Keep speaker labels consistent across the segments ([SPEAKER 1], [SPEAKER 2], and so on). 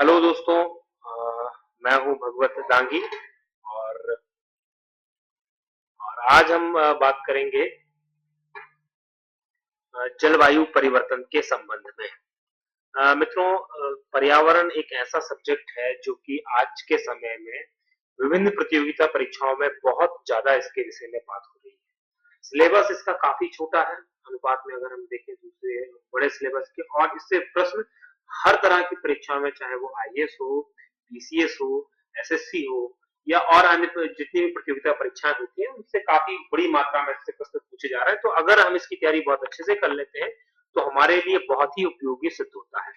[SPEAKER 1] Hello दोस्तों। मैं हूं भगवत दांगी और आज हम बात करेंगे जलवायु परिवर्तन के संबंध में। मित्रों, पर्यावरण एक ऐसा सब्जेक्ट है जो कि आज के समय में विभिन्न प्रतियोगिता परीक्षाओं में बहुत ज्यादा इसके विषय में बात हो रही है। सिलेबस इसका काफी छोटा है अनुपात में, अगर हम देखें दूसरे बड़े सिलेबस के, और इससे प्रश्न हर तरह की परीक्षा में, चाहे वो आईएएस हो, पीसीएस हो, एसएससी हो या और अन्य जितनी भी प्रतियोगिता परीक्षाएं होती है उनसे काफी बड़ी मात्रा में इससे प्रश्न पूछे जा रहे हैं। तो अगर हम इसकी तैयारी बहुत अच्छे से कर लेते हैं तो हमारे लिए बहुत ही उपयोगी सिद्ध होता है।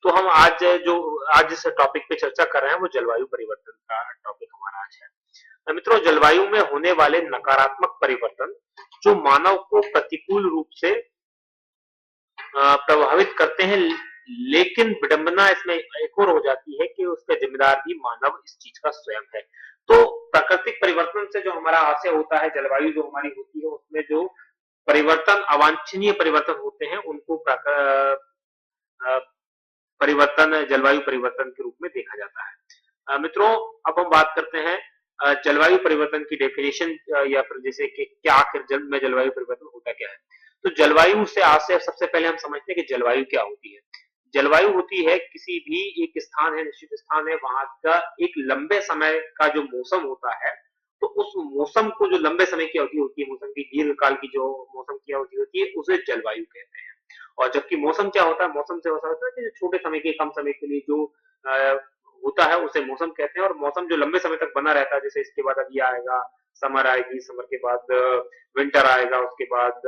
[SPEAKER 1] तो हम आज जिस टॉपिक पे चर्चा कर रहे हैं वो जलवायु परिवर्तन का टॉपिक हमारा आज है। मित्रों, जलवायु में होने वाले नकारात्मक परिवर्तन जो मानव को प्रतिकूल रूप से प्रभावित करते हैं, लेकिन विडंबना इसमें एक और हो जाती है कि उसका जिम्मेदार भी मानव इस चीज का स्वयं है। तो प्राकृतिक परिवर्तन से जो हमारा आशय होता है, जलवायु जो हमारी होती है उसमें जो परिवर्तन, अवांछनीय परिवर्तन होते हैं उनको परिवर्तन, जलवायु परिवर्तन के रूप में देखा जाता है। मित्रों, अब हम बात करते हैं जलवायु परिवर्तन की डेफिनेशन, या फिर जैसे कि क्या आखिर जल में जलवायु परिवर्तन होता क्या है। तो जलवायु से आज से सबसे पहले हम समझते हैं कि जलवायु क्या होती है। जलवायु होती है किसी भी एक स्थान है, निश्चित स्थान है, वहां का एक लंबे समय का जो मौसम होता है, तो उस मौसम को, जो लंबे समय की अवधि होती है, मौसम की दीर्घकाल की जो मौसम की अवधि होती है, उसे जलवायु कहते हैं। और जबकि मौसम क्या होता है, मौसम से होता है कि छोटे समय के, कम समय के लिए जो होता है उसे मौसम कहते हैं। और मौसम जो लंबे समय तक बना रहता है, जैसे इसके बाद अभी आएगा समर, आएगी समर के बाद विंटर आएगा, उसके बाद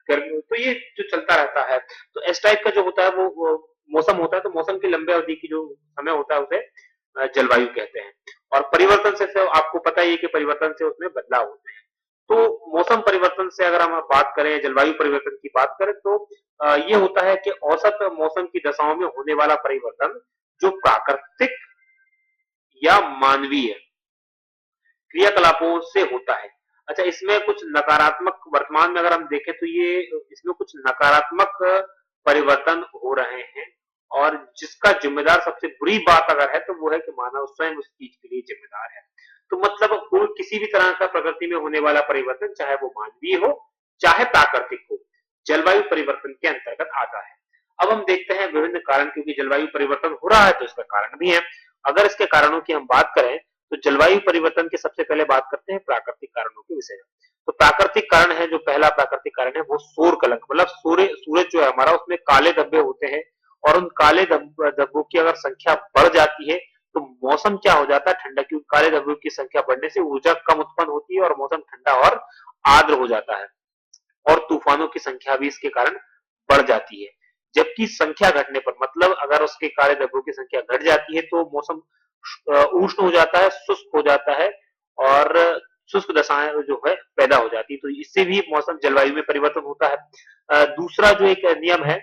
[SPEAKER 1] गर्मी, तो ये जो चलता रहता है, तो इस टाइप का जो होता है वो मौसम होता है। तो मौसम की लंबे अवधि की जो समय होता है उसे जलवायु कहते हैं। और परिवर्तन से तो आपको पता ही है कि परिवर्तन से उसमें बदलाव होते हैं। तो मौसम परिवर्तन से अगर हम बात करें, जलवायु परिवर्तन की बात करें, तो ये होता है कि औसत मौसम की दशाओं में होने वाला परिवर्तन जो प्राकृतिक या मानवीय क्रियाकलापों से होता है। अच्छा, इसमें कुछ नकारात्मक, वर्तमान में अगर हम देखें तो ये इसमें कुछ नकारात्मक परिवर्तन हो रहे हैं, और जिसका जिम्मेदार, सबसे बुरी बात अगर है तो वो है कि मानव स्वयं उस चीज के लिए जिम्मेदार है। तो मतलब कोई किसी भी तरह का प्रकृति में होने वाला परिवर्तन, चाहे वो मानवीय हो चाहे प्राकृतिक हो, जलवायु परिवर्तन के अंतर्गत आता है। अब हम देखते हैं विभिन्न कारण, क्योंकि जलवायु परिवर्तन हो रहा है तो इसका कारण भी है। अगर इसके कारणों की हम बात करें तो जलवायु परिवर्तन की सबसे पहले बात करते हैं प्राकृतिक कारणों के विषय में। तो प्राकृतिक कारण है, जो पहला प्राकृतिक कारण है वो सौर कलंक, मतलब सूरज जो है हमारा, उसमें काले धब्बे होते हैं, और उन काले धब्बों की अगर संख्या बढ़ जाती है तो मौसम क्या हो जाता है, ठंडा, क्योंकि काले धब्बों की संख्या बढ़ने से ऊर्जा कम उत्पन्न होती है और मौसम ठंडा और आर्द्र हो जाता है, और तूफानों की संख्या भी इसके कारण बढ़ जाती है। जबकि संख्या घटने पर, मतलब अगर उसके काले धब्बों की संख्या घट जाती है तो मौसम उष्ण हो जाता है, शुष्क हो जाता है, और शुष्क दशाएं जो है पैदा हो जाती है। तो इससे भी मौसम, जलवायु में परिवर्तन होता है। दूसरा जो एक नियम है,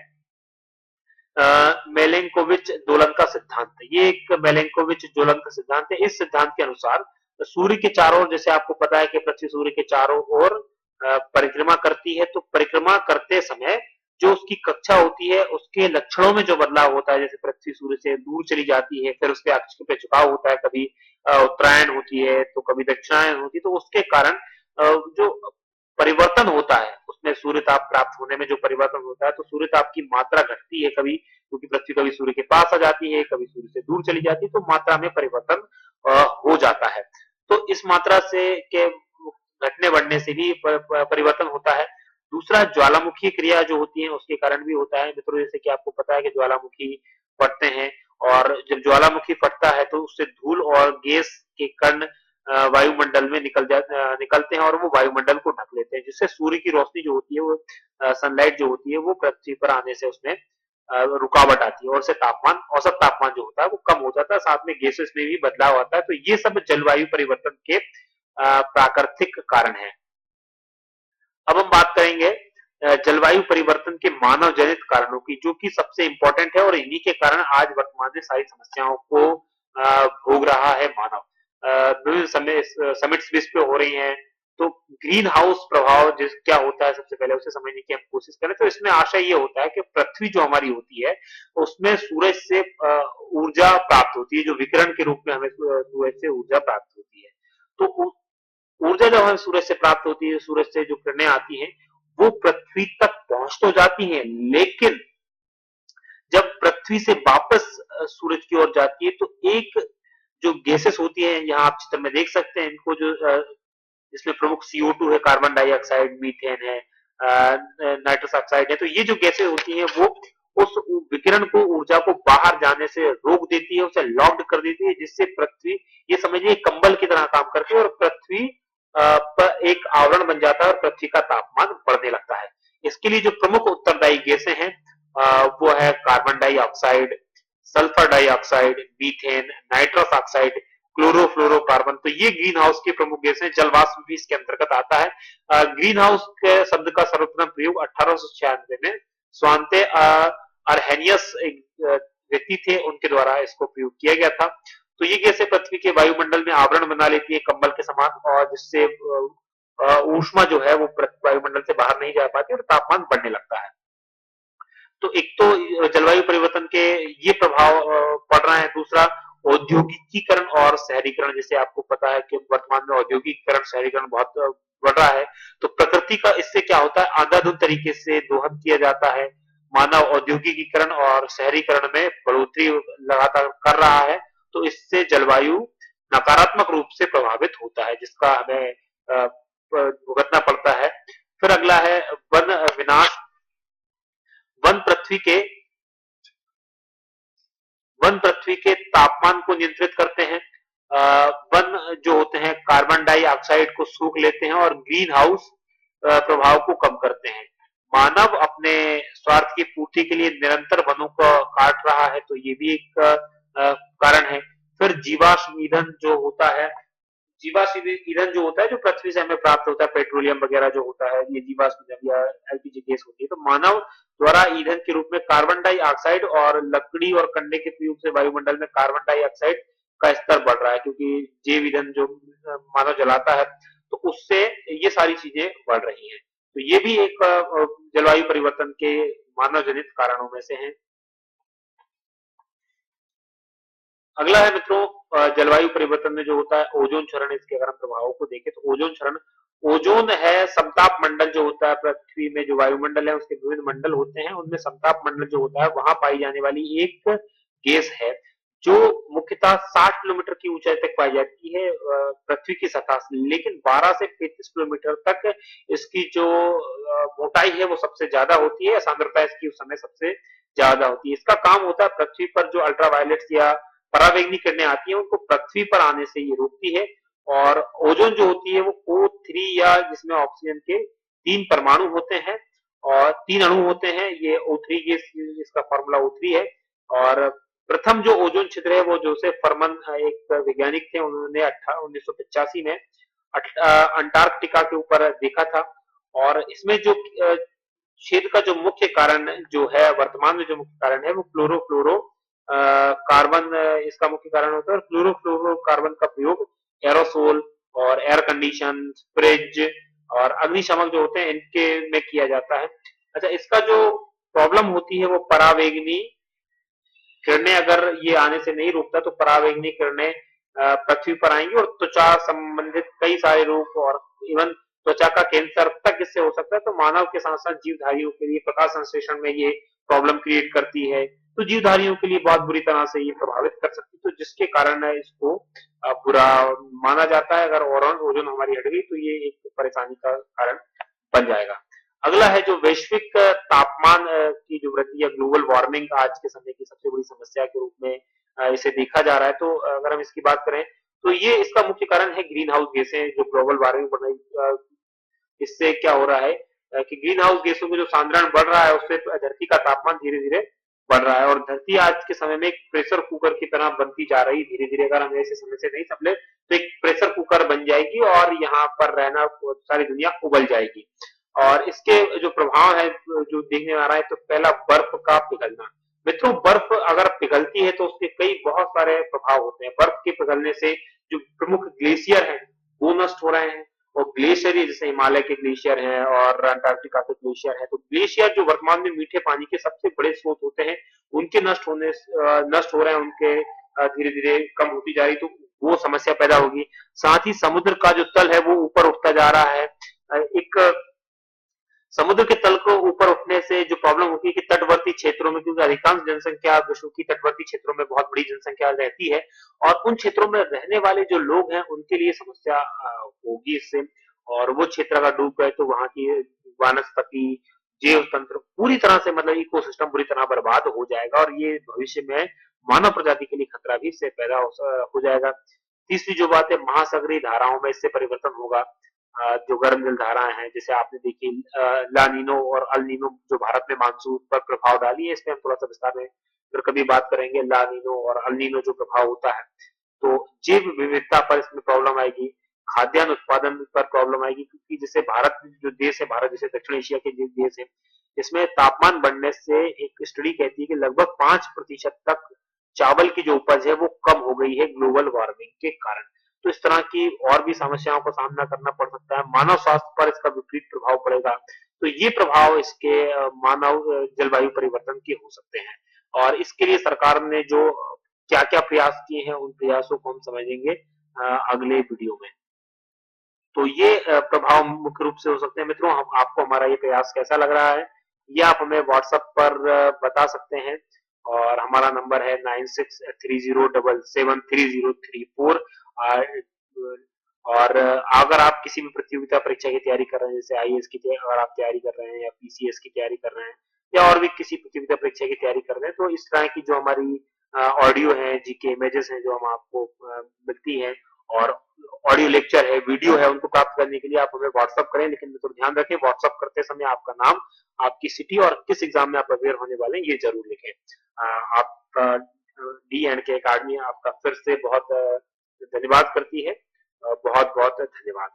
[SPEAKER 1] मेलेंकोविच दोलन का सिद्धांत, ये एक मेलेंकोविच दोलन का सिद्धांत है। इस सिद्धांत के अनुसार सूर्य के चारों ओर, जैसे आपको पता है कि पृथ्वी सूर्य के चारों ओर परिक्रमा करती है, तो परिक्रमा करते समय जो उसकी कक्षा होती है उसके लक्षणों में जो बदलाव होता है, जैसे पृथ्वी सूर्य से दूर चली जाती है, फिर उसके अक्ष पे झुकाव होता है, कभी उत्तरायण होती है तो कभी दक्षिणायन होती है, तो उसके कारण जो परिवर्तन होता है उसमें, सूर्य ताप प्राप्त होने में जो परिवर्तन होता है, तो सूर्य ताप की मात्रा घटती है कभी, क्योंकि पृथ्वी कभी सूर्य के पास आ जाती है, कभी सूर्य से दूर चली जाती है, तो मात्रा में परिवर्तन हो जाता है। तो इस मात्रा से के घटने बढ़ने से भी परिवर्तन होता है। दूसरा, ज्वालामुखी क्रिया जो होती है उसके कारण भी होता है। मित्रों, जैसे कि आपको पता है कि ज्वालामुखी फटते हैं, और जब ज्वालामुखी फटता है तो उससे धूल और गैस के कण वायुमंडल में निकलते हैं, और वो वायुमंडल को ढक लेते हैं, जिससे सूर्य की रोशनी जो होती है, वो सनलाइट जो होती है वो पृथ्वी पर आने से उसमें रुकावट आती है, और उससे तापमान, औसत तापमान जो होता है वो कम हो जाता है, साथ में गैसेस में भी बदलाव आता है। तो ये सब जलवायु परिवर्तन के प्राकृतिक कारण है। अब हम बात करेंगे जलवायु परिवर्तन के मानव जनित कारणों की, जो कि सबसे इंपॉर्टेंट है, और इन्हीं के कारण आज वर्तमान में सारी समस्याओं को भोग रहा है मानव। विभिन्न समिट्स विश्व पे हो रही हैं, तो ग्रीन हाउस प्रभाव जिस क्या होता है, सबसे पहले उसे समझने की हम कोशिश करें। तो इसमें आशय ये होता है कि पृथ्वी जो हमारी होती है उसमें सूरज से ऊर्जा प्राप्त होती है, जो विकिरण के रूप में हमें सूरज से ऊर्जा प्राप्त होती है। तो ऊर्जा जब हमें सूरज से प्राप्त होती है, सूरज से जो किरणें आती हैं, वो पृथ्वी तक पहुंच तो जाती हैं, लेकिन जब पृथ्वी से वापस सूरज की ओर जाती है तो एक जो गैसेस होती है, यहाँ आप चित्र में देख सकते हैं इनको, जो इसमें प्रमुख CO2 है, कार्बन डाइऑक्साइड, मीथेन है, नाइट्रस ऑक्साइड है, तो ये जो गैसें होती हैं वो उस विकिरण को, ऊर्जा को बाहर जाने से रोक देती है, उसे लॉक्ड कर देती है, जिससे पृथ्वी, ये समझिए कंबल की तरह काम करती है और पृथ्वी पर एक आवरण बन जाता है और पृथ्वी का तापमान बढ़ने लगता है। इसके लिए जो प्रमुख उत्तरदायी गैसें हैं वो है carbon dioxide, sulphur dioxide, methane, nitrous oxide, chlorofluorocarbon. तो ये ग्रीन हाउस की प्रमुख गैसें, जलवाष्प भी इसके अंतर्गत आता है। ग्रीन हाउस के शब्द का सर्वप्रथम प्रयोग 1896 में स्वांते अर्हेनियस एक व्यक्ति थे, उनके द्वारा इसको प्रयोग किया गया था। तो ये गैसें पृथ्वी के वायुमंडल में आवरण बना लेती है कंबल के समान, और जिससे ऊष्मा जो है वो वायुमंडल से बाहर नहीं जा पाती और तापमान बढ़ने लगता है। तो एक तो जलवायु परिवर्तन के ये प्रभाव पड़ रहा है, दूसरा औद्योगिकीकरण और शहरीकरण। जैसे आपको पता है कि वर्तमान में औद्योगिकीकरण, शहरीकरण बहुत बढ़ रहा है, तो प्रकृति का इससे क्या होता है, अंधाधुंध तरीके से दोहन किया जाता है। मानव औद्योगिकीकरण और शहरीकरण में बढ़ोतरी लगातार कर रहा है, तो इससे जलवायु नकारात्मक रूप से प्रभावित होता है, जिसका हमें भुगतना पड़ता है। फिर अगला है वन विनाश। वन पृथ्वी के वन पृथ्वी के तापमान को नियंत्रित करते हैं। वन जो होते हैं कार्बन डाइऑक्साइड को सूख लेते हैं और ग्रीन हाउस प्रभाव को कम करते हैं। मानव अपने स्वार्थ की पूर्ति के लिए निरंतर वनों को काट रहा है, तो ये भी एक कारण है। फिर जीवाश्म ईंधन जो होता है, जीवाश्म ईंधन जो होता है, जो पृथ्वी से हमें प्राप्त होता है, पेट्रोलियम वगैरह जो होता है, ये जीवाश्म ईंधन या LPG गैस होती है। तो मानव द्वारा ईंधन के रूप में कार्बन डाइऑक्साइड और लकड़ी और कंडे के प्रयोग से वायुमंडल में कार्बन डाइऑक्साइड का स्तर बढ़ रहा है, क्योंकि जैव ईंधन जो मानव जलाता है, तो उससे ये सारी चीजें बढ़ रही हैं। तो ये भी एक जलवायु परिवर्तन के मानव जनित कारणों में से है। अगला है मित्रों जलवायु परिवर्तन में जो होता है ओजोन क्षरण। इसके अगर हम प्रभावों को देखें तो ओजोन क्षरण, ओजोन है समताप मंडल जो होता है पृथ्वी में, जो वायुमंडल है उसके विविध मंडल होते हैं, उनमें समताप मंडल जो होता है वहां पाई जाने वाली एक गैस है, जो मुख्यतः 60 किलोमीटर की ऊंचाई तक पाई जाती है पृथ्वी की सतह से, लेकिन 12 से 35 किलोमीटर तक इसकी जो मोटाई है वो सबसे ज्यादा होती है, सांद्रता इसकी उस समय सबसे ज्यादा होती है। इसका काम होता है पृथ्वी पर जो अल्ट्रावायलेट या पराबैंगनी किरणें आती हैं उनको पृथ्वी पर आने से ये रोकती है। और ओजोन जो होती है वो O3, या जिसमें ऑक्सीजन के 3 परमाणु होते हैं और 3 अणु होते हैं, ये O3 गैस, इसका फॉर्मूला O3 है। और प्रथम जो ओजोन छिद्र है वो जोसेफ फरमन एक वैज्ञानिक थे, उन्होंने 1985 में अंटार्कटिका के ऊपर देखा था। और इसमें जो छेद का जो मुख्य कारण जो है, वर्तमान में जो मुख्य कारण है वो क्लोरोफ्लोरो कार्बन इसका मुख्य कारण होता है। और क्लोरोफ्लोरोकार्बन का प्रयोग एरोसोल और एयर कंडीशन, फ्रिज और अग्निशमक जो होते हैं इनके में किया जाता है। अच्छा, इसका जो प्रॉब्लम होती है वो परावैंगनी किरणें, अगर ये आने से नहीं रुकता तो परावैंगनी किरणें पृथ्वी पर आएंगी और त्वचा संबंधित कई सारे रोग और इवन त्वचा का कैंसर तक इससे हो सकता है। तो मानव के साथ साथ जीवधारियों के लिए प्रकाश संश्लेषण में ये प्रॉब्लम क्रिएट करती है, तो जीवधारियों के लिए बहुत बुरी तरह से ये प्रभावित कर सकती है, तो जिसके कारण इसको बुरा माना जाता है। अगर ओजोन हमारी हट गई तो ये एक परेशानी का कारण बन जाएगा। अगला है जो वैश्विक तापमान की जो वृद्धि या ग्लोबल वार्मिंग आज के समय की सबसे बड़ी समस्या के रूप में इसे देखा जा रहा है। तो अगर हम इसकी बात करें तो ये इसका मुख्य कारण है ग्रीन हाउस गैसें, जो ग्लोबल वार्मिंग बढ़ रही। इससे क्या हो रहा है कि ग्रीन हाउस गैसों में जो सांद्रण बढ़ रहा है उससे धरती का तापमान धीरे धीरे बढ़ रहा है, और धरती आज के समय में एक प्रेशर कुकर की तरह बनती जा रही धीरे धीरे। अगर हम ऐसे समय से नहीं संभले तो एक प्रेशर कुकर बन जाएगी और यहाँ पर रहना सारी दुनिया उबल जाएगी। और इसके जो प्रभाव है जो देखने में आ रहा है, तो पहला बर्फ का पिघलना। मित्रों, बर्फ अगर पिघलती है तो उसके कई बहुत सारे प्रभाव होते हैं। बर्फ के पिघलने से जो प्रमुख ग्लेशियर हैं वो नष्ट हो रहे हैं, और ग्लेशियर है, जैसे हिमालय के ग्लेशियर हैं और अंटार्कटिका के ग्लेशियर हैं, तो ग्लेशियर जो वर्तमान में मीठे पानी के सबसे बड़े स्रोत होते हैं, उनके नष्ट हो रहे हैं, उनके धीरे धीरे कम होती जा रही, तो वो समस्या पैदा होगी। साथ ही समुद्र का जो तल है वो ऊपर उठता जा रहा है। एक समुद्र के तल को ऊपर उठने से जो प्रॉब्लम होती है कि तटवर्ती क्षेत्रों में, क्योंकि अधिकांश जनसंख्या विश्व की तटवर्ती क्षेत्रों में बहुत बड़ी जनसंख्या रहती है, और उन क्षेत्रों में रहने वाले जो लोग हैं उनके लिए समस्या होगी इससे। और वो क्षेत्र अगर डूब गए तो वहां की वनस्पति, जैव तंत्र पूरी तरह से, मतलब इकोसिस्टम पूरी तरह बर्बाद हो जाएगा, और ये भविष्य में मानव प्रजाति के लिए खतरा भी इससे पैदा हो जाएगा। तीसरी जो बात है, महासागरीय धाराओं में इससे परिवर्तन होगा। जो गर्म जल धाराएं हैं, जैसे आपने देखी लानीनो और अल नीनो जो भारत में मानसून पर प्रभाव डाली है, इसमें हम थोड़ा सा विस्तार में फिर कभी बात करेंगे। लानीनो और अल नीनो जो प्रभाव होता है, तो जैव विविधता पर इसमें प्रॉब्लम आएगी, खाद्यान्न उत्पादन पर प्रॉब्लम आएगी, क्योंकि जैसे भारत जो देश है, भारत जैसे दक्षिण एशिया के जो देश है, इसमें तापमान बढ़ने से एक स्टडी कहती है कि लगभग 5% तक चावल की जो उपज है वो कम हो गई है ग्लोबल वार्मिंग के कारण। तो इस तरह की और भी समस्याओं का सामना करना पड़ सकता है, मानव स्वास्थ्य पर इसका विपरीत प्रभाव पड़ेगा। तो ये प्रभाव इसके मानव जलवायु परिवर्तन के हो सकते हैं, और इसके लिए सरकार ने जो क्या क्या प्रयास किए हैं, उन प्रयासों को हम समझेंगे अगले वीडियो में। तो ये प्रभाव मुख्य रूप से हो सकते हैं। मित्रों, हम आपको हमारा ये प्रयास कैसा लग रहा है, ये आप हमें व्हाट्सएप पर बता सकते हैं, और हमारा नंबर है 9630773034। और अगर आप किसी भी प्रतियोगिता परीक्षा की तैयारी कर रहे हैं, जैसे आईएएस की अगर आप तैयारी कर रहे हैं, या पीसीएस की तैयारी कर रहे हैं, या और भी किसी प्रतियोगिता परीक्षा की तैयारी कर रहे हैं, तो इस तरह की जो हमारी ऑडियो है, जीके इमेजेस हैं जो हम आपको मिलती हैं, और ऑडियो लेक्चर है, वीडियो है, उनको प्राप्त करने के लिए आप हमें व्हाट्सअप करें। लेकिन तो ध्यान रखें, व्हाट्सअप करते समय आपका नाम, आपकी सिटी और किस एग्जाम में आप अपेयर होने वाले हैं ये जरूर लिखें। आपका डी एंड के अकेडमी आपका फिर से बहुत धन्यवाद करती है। बहुत बहुत धन्यवाद।